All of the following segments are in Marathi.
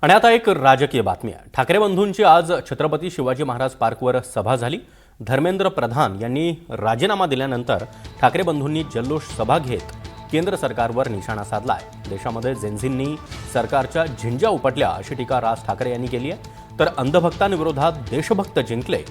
आणि आता एक राजकीय बातमी आहे। ठाकरे बंधूंची आज छत्रपती शिवाजी महाराज पार्कवर सभा झाली। धर्मेंद्र प्रधान यांनी राजीनामा दिल्यानंतर ठाकरे बंधूंनी जल्लोष सभा घेत केंद्र सरकारवर निशाणा साधलाय। देशामध्ये जेन्झींनी सरकारच्या झिंज्या उपटल्या अशी टीका राज ठाकरे यांनी केली आहे। तर अंधभक्तांविरोधात देशभक्त जिंकले,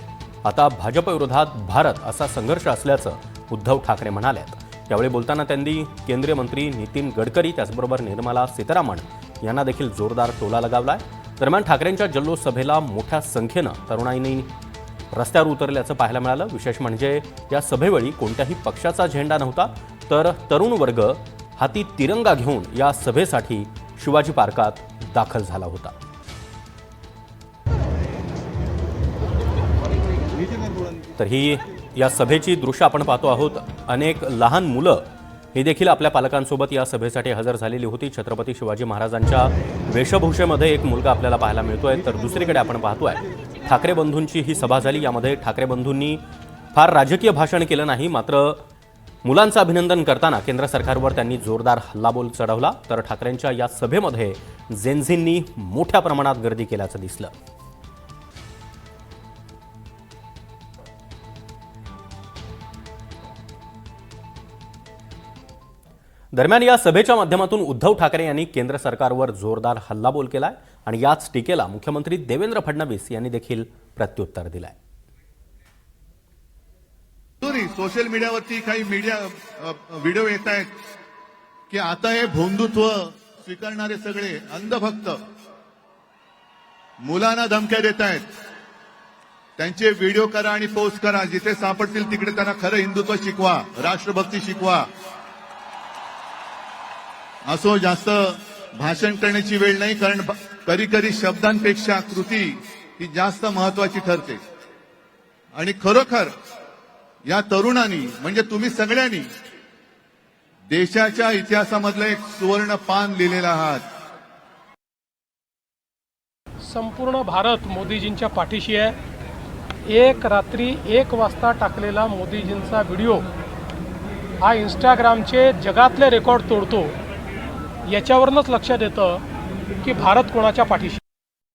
आता भाजप विरोधात भारत असा संघर्ष असल्याचं उद्धव ठाकरे म्हणाले। त्यावेळी बोलताना त्यांनी केंद्रीय मंत्री नितीन गडकरी त्याचबरोबर निर्मला सीतारामन यांना देखील जोरदार टोला लगावलाय। दरम्यान ठाकरेंच्या जल्लोष सभेला मोठ्या संख्येने तरुणाईंनी रस्त्यावर उतरल्याचं पाहायला मिळालं। विशेष म्हणजे या सभेवेळी कोणत्याही पक्षाचा झेंडा नव्हता, तर तरुण वर्ग हाती तिरंगा घेऊन या सभेसाठी शिवाजी पार्कात दाखल झाला होता। तर ही या सभेची दृश्य आपण पाहतो आहोत। अनेक लहान मुलं ही देखील आपल्या पालकांसोबत या सभेसाठी हजर झालेली होती। छत्रपती शिवाजी महाराजांच्या वेशभूषेमध्ये एक मुलगा आपल्याला पाहायला मिळतोय। तर दुसरीकडे आपण पाहतोय ठाकरे बंधूंची ही सभा झाली। यामध्ये ठाकरे बंधूंनी फार राजकीय भाषण केलं नाही, मात्र मुलांचं अभिनंदन करताना केंद्र सरकारवर त्यांनी जोरदार हल्लाबोल चढवला। तर ठाकरेंच्या या सभेमध्ये जेन्झींनी मोठ्या प्रमाणात गर्दी केल्याचं दिसलं। दरम्यान या सभेच्या माध्यमातून उद्धव ठाकरे यांनी केंद्र सरकारवर जोरदार हल्लाबोल केलाय आणि याच टीकेला मुख्यमंत्री देवेंद्र फडणवीस यांनी देखील प्रत्युत्तर दिलंय। सोशल मीडियावरती काही व्हिडिओ येत आहेत की आता हे भोंदुत्व स्वीकारणारे सगळे अंधभक्त मुलांना धमक्या देत आहेत। त्यांचे व्हिडिओ करा आणि पोस्ट करा, जिथे सापडतील तिकडे त्यांना खरं हिंदुत्व शिकवा, राष्ट्रभक्ती शिकवा। असो जास्त भाषण करण्याची वेळ नाही, कारण कधी कधी शब्दांपेक्षा कृती ही जास्त महत्वाची ठरते। आणि खरोखर या तरुणांनी म्हणजे तुम्ही सगळ्यांनी देशाच्या इतिहासामधलं एक सुवर्ण पान लिहिलेलं आहात। संपूर्ण भारत मोदीजींच्या पाठीशी आहे। एक रात्री 1 वाजता टाकलेला मोदीजींचा व्हिडिओ हा इंस्टाग्रामचे जगातले रेकॉर्ड तोडतो। याच्यावरूनच लक्षात येतं की भारत कोणाच्या पाठीशी